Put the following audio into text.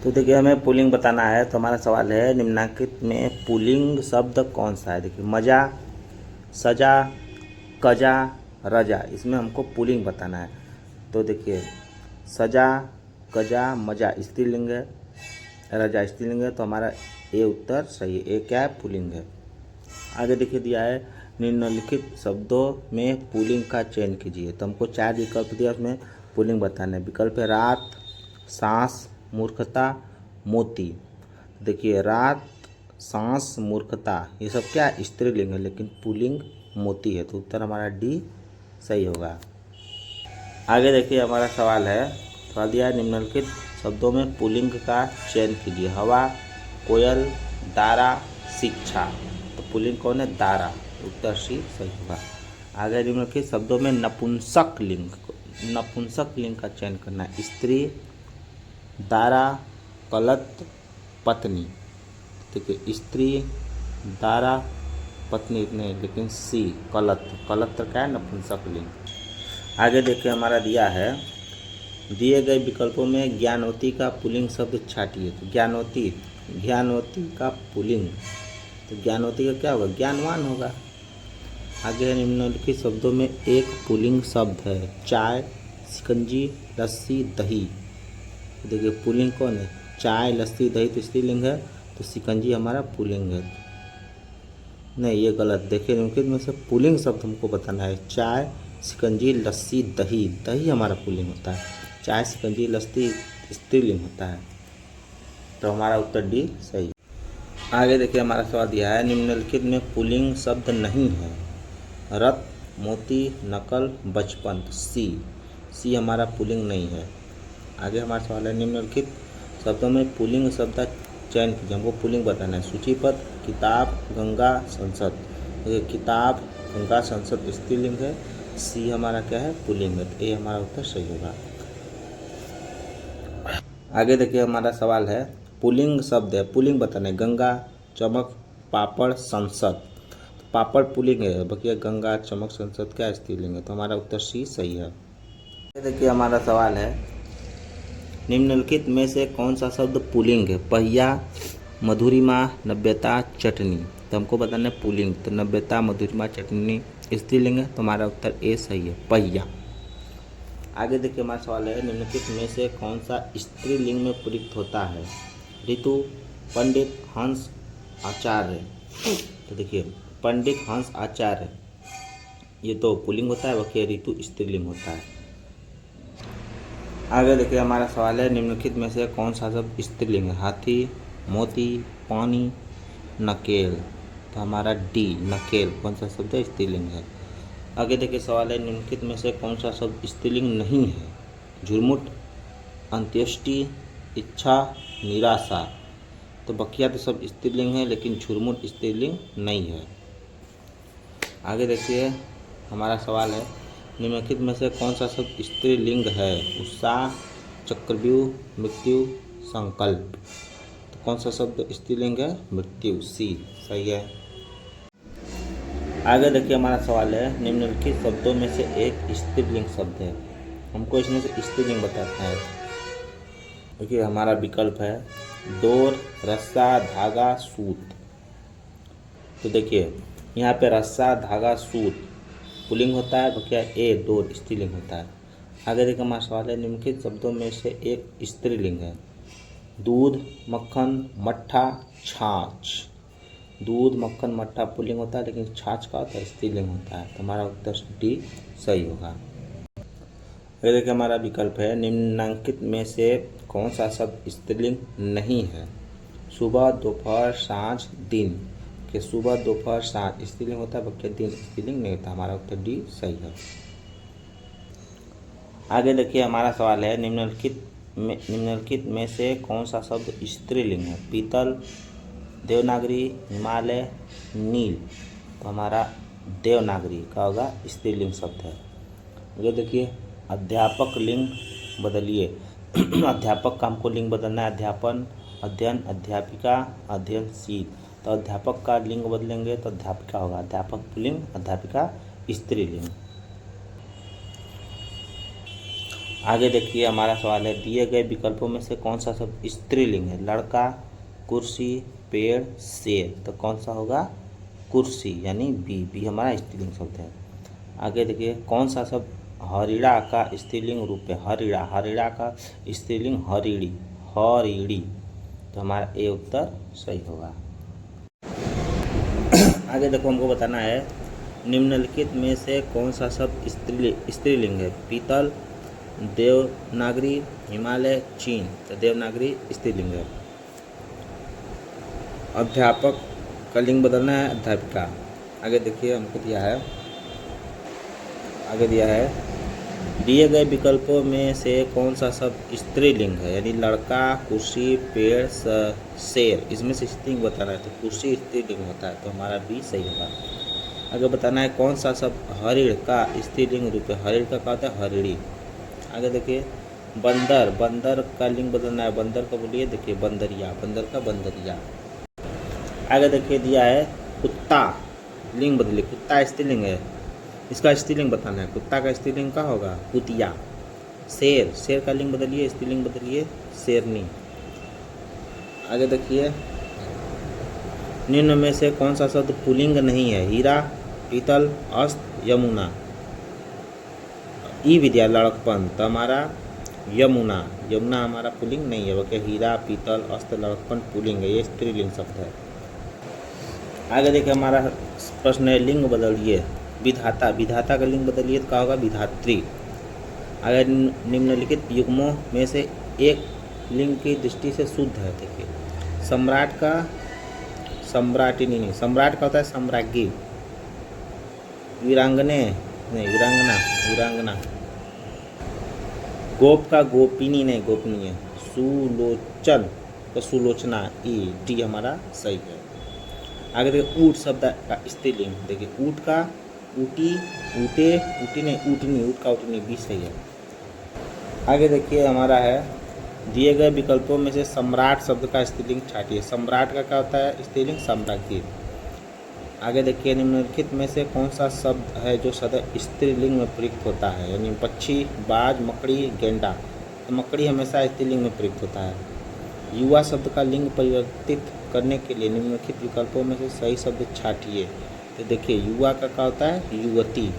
तो देखिए हमें पुल्लिंग बताना है। तो हमारा सवाल है निम्नलिखित में पुल्लिंग शब्द कौन सा है। देखिए मजा, सजा, कजा, रजा, इसमें हमको पुल्लिंग बताना है। तो देखिए सजा, कजा, मजा स्त्रीलिंग है, रजा स्त्रीलिंग है, तो हमारा ए उत्तर सही है। ए क्या है, पुल्लिंग है। आगे देखिए दिया है निम्नलिखित शब्दों में पुल्लिंग का चयन कीजिए। तो हमको 4 विकल्प दिया, उसमें पुल्लिंग बताना है। विकल्प है रात, सांस, मूर्खता, मोती। देखिए रात, सांस, मूर्खता ये सब क्या स्त्रीलिंग है, लेकिन पुल्लिंग मोती है, तो उत्तर हमारा डी सही होगा। आगे देखिए हमारा सवाल है, सवाल दिया है निम्नलिखित शब्दों में पुल्लिंग का चयन कीजिए। हवा, कोयल, दारा, शिक्षा। तो पुल्लिंग कौन है, दारा, उत्तर सी सही होगा। आगे निम्नलिखित शब्दों में नपुंसक लिंग का चयन करना है। स्त्री, दारा, कलत, पत्नी। देखिए स्त्री, दारा, पत्नी नहीं, लेकिन सी कलत क्या है, नपुंसक लिंग। आगे देखिए हमारा दिया है दिए गए विकल्पों में ज्ञानवती का पुल्लिंग शब्द छाटिए। तो ज्ञानवती का पुल्लिंग, तो ज्ञानवती का क्या होगा, ज्ञानवान होगा। आगे निम्नलिखित शब्दों में एक पुल्लिंग शब्द है। चाय, शिकंजी, लस्सी, दही। देखिए पुल्लिंग कौन है, चाय, लस्सी, दही तो स्त्रीलिंग है, तो शिकंजी हमारा पुल्लिंग है। नहीं ये गलत। देखिए निम्नलिखित में से पुल्लिंग शब्द हमको बताना है। चाय, शिकंजी, लस्सी, दही। दही हमारा पुल्लिंग होता है, चाय, शिकंजी, लस्सी स्त्रीलिंग होता है, तो हमारा उत्तर डी सही। आगे देखिए हमारा सवाल दिया है निम्नलिखित में पुल्लिंग शब्द नहीं है। रत, मोती, नकल, बचपन। सी हमारा पुल्लिंग नहीं है। आगे हमारा सवाल है निम्नलिखित शब्दों में पुल्लिंग शब्द का चयन कीजिए। हमको पुल्लिंग बताना है। सूचीपत्र, किताब, गंगा, संसद। देखिए किताब, गंगा, संसद स्त्रीलिंग है, सी हमारा क्या है, पुल्लिंग है, तो ए हमारा उत्तर सही होगा। आगे देखिए हमारा सवाल है पुल्लिंग शब्द है, पुल्लिंग बताना है। गंगा, चमक, पापड़, संसद। तो पापड़ पुल्लिंग है, बाकी गंगा, चमक, संसद क्या स्त्रीलिंग है, तो हमारा उत्तर सी सही है। देखिए हमारा सवाल है निम्नलिखित में से कौन सा शब्द पुल्लिंग है। पहिया, मधुरिमा, नव्यता, चटनी। तो हमको बताना है पुल्लिंग, तो नव्यता, मधुरिमा, चटनी स्त्रीलिंग है, तो हमारा उत्तर ए सही है, पहिया। आगे देखिए हमारा सवाल है निम्नलिखित में से कौन सा स्त्रीलिंग में प्रयुक्त होता है। ऋतु, पंडित, हंस, आचार्य। तो देखिए पंडित, हंस, आचार्य ये तो पुल्लिंग होता है, बाकी ऋतु स्त्रीलिंग होता है। आगे देखिए हमारा सवाल है निम्नलिखित में से कौन सा शब्द स्त्रीलिंग है। हाथी, मोती, पानी, नकेल। तो हमारा डी नकेल कौन सा शब्द है, स्त्रीलिंग है। आगे देखिए सवाल है निम्नलिखित में से कौन सा शब्द स्त्रीलिंग नहीं है। झुरमुट, अंत्येष्टि, इच्छा, निराशा। तो बकिया तो सब स्त्रीलिंग है, लेकिन झुरमुट स्त्रीलिंग नहीं है। आगे देखिए हमारा सवाल है निम्नलिखित में से कौन सा शब्द स्त्रीलिंग है। उत्साह, चक्रव्यूह, मृत्यु, संकल्प। तो कौन सा शब्द स्त्रीलिंग है, मृत्यु, सी सही है। आगे देखिए हमारा सवाल है निम्नलिखित शब्दों में से एक स्त्रीलिंग शब्द है, हमको इसमें से स्त्रीलिंग बताना है। देखिए हमारा विकल्प है डोर, रस्सा, धागा, सूत। तो देखिए यहाँ पे रस्सा, धागा, सूत पुल्लिंग होता है, बकिया ए डोर स्त्रीलिंग होता है। आगे देखिए हमारा सवाल है निम्नलिखित शब्दों में से एक स्त्रीलिंग है। दूध, मक्खन, मट्ठा, छाछ। दूध, मक्खन, मट्ठा पुल्लिंग होता है, लेकिन छाछ का होता है, स्त्रीलिंग होता है, तो हमारा उत्तर डी सही होगा। ये देखिए हमारा विकल्प है निम्नांकित में से कौन सा शब्द स्त्रीलिंग नहीं है। सुबह, दोपहर, साँझ, दिन। कि सुबह, दोपहर, साँझ स्त्रीलिंग होता है, बल्कि दिन स्त्रीलिंग नहीं होता, हमारा उत्तर डी सही है। आगे देखिए हमारा सवाल है निम्नलिखित में से कौन सा शब्द स्त्रीलिंग है। पीतल, देवनागरी, हिमालय, नील। तो हमारा देवनागरी का होगा स्त्रीलिंग शब्द है। ये देखिए अध्यापक लिंग बदलिए। अध्यापक का हमको लिंग बदलना है। अध्यापन, अध्ययन, अध्यापिका, अध्ययनशील। तो अध्यापक का लिंग बदलेंगे तो अध्यापिका होगा। अध्यापक पुल्लिंग, अध्यापिका स्त्रीलिंग। आगे देखिए हमारा सवाल है, दिए गए विकल्पों में से कौन सा शब्द स्त्रीलिंग है? लड़का, कुर्सी, पेड़, शेर। तो कौन सा होगा? कुर्सी, यानी बी। बी हमारा स्त्रीलिंग शब्द है। आगे देखिए, कौन सा शब्द हरिड़ा का स्त्रीलिंग रूप है? हरिड़ा, हरिड़ा का स्त्रीलिंग हरिड़ी, हरिड़ी। तो हमारा ए उत्तर सही होगा। आगे देखो, हमको बताना है निम्नलिखित में से कौन सा शब्द स्त्रीलिंग है? पीतल, देवनागरी, हिमालय, चीन। तो देवनागरी स्त्रीलिंग है। अध्यापक का लिंग बदलना है, अध्यापिका। आगे देखिए हमको दिया है, आगे दिया है दिए गए विकल्पों में से कौन सा शब्द स्त्रीलिंग है? यानी लड़का, कुर्सी, पेड़, शेर। इसमें से स्त्रीलिंग बताना है, तो कुर्सी स्त्रीलिंग होता है, तो हमारा बी सही होगा। आगे बताना है कौन सा शब्द हरिण का स्त्रीलिंग रूप है? हरिण का होता है हरिणी। आगे देखिए, बंदर, बंदर का लिंग बदलना है, बंदर का बोलिए, देखिए बंदरिया, बंदर का बंदरिया। आगे देखिए दिया है कुत्ता, लिंग बदलिए, कुत्ता स्त्रीलिंग है, इसका स्त्रीलिंग बताना है। कुत्ता का स्त्रीलिंग क्या होगा? कुतिया। शेर, शेर का लिंग बदलिए, स्त्रीलिंग बदलिए, शेरनी। आगे देखिए, निम्न में से कौन सा शब्द पुल्लिंग नहीं है? हीरा, पीतल, अस्त्र, यमुना। ई विद्या, लड़कपन। तो हमारा यमुना, यमुना हमारा पुल्लिंग नहीं है, बल्कि हीरा, पीतल, अस्त्र, लड़कपन पुल्लिंग है, ये स्त्रीलिंग शब्द है। आगे देखिए हमारा प्रश्न है, लिंग बदलिए। विधाता, विधाता का लिंग बदलिए तो क्या होगा? विधात्री। अगर निम्नलिखित युग्मों में से एक लिंग की दृष्टि से शुद्ध है, देखिए सम्राट का सम्राटिनी नहीं, सम्राट का होता है सम्राज्ञी। वीरांगने नहीं, वीरांगना, वीरांगना। गोप का गोपिनी नहीं, गोपनीय। सुलोचन तो सुलोचना, ई डी हमारा सही है। आगे देखिए, ऊट शब्द का स्त्रीलिंग, देखिए ऊट का ऊटी, ऊटे, ऊटी नहीं, ऊटनी, ऊट का ऊटनी, भी सही है। आगे देखिए हमारा है, दिए गए विकल्पों में से सम्राट शब्द का स्त्रीलिंग छाटिए। सम्राट का क्या होता है? स्त्रीलिंग सम्राज्ञी। आगे देखिए, निम्नलिखित में से कौन सा शब्द है जो सदा स्त्रीलिंग में प्रयुक्त होता है? यानी पक्षी, बाज, मकड़ी, गेंडा। तो मकड़ी हमेशा स्त्रीलिंग में प्रयुक्त होता है। युवा शब्द का लिंग परिवर्तित करने के लिए निम्नलिखित विकल्पों में से सही शब्द छाटिए। तो देखिए, युवा का क्या होता है? युवती।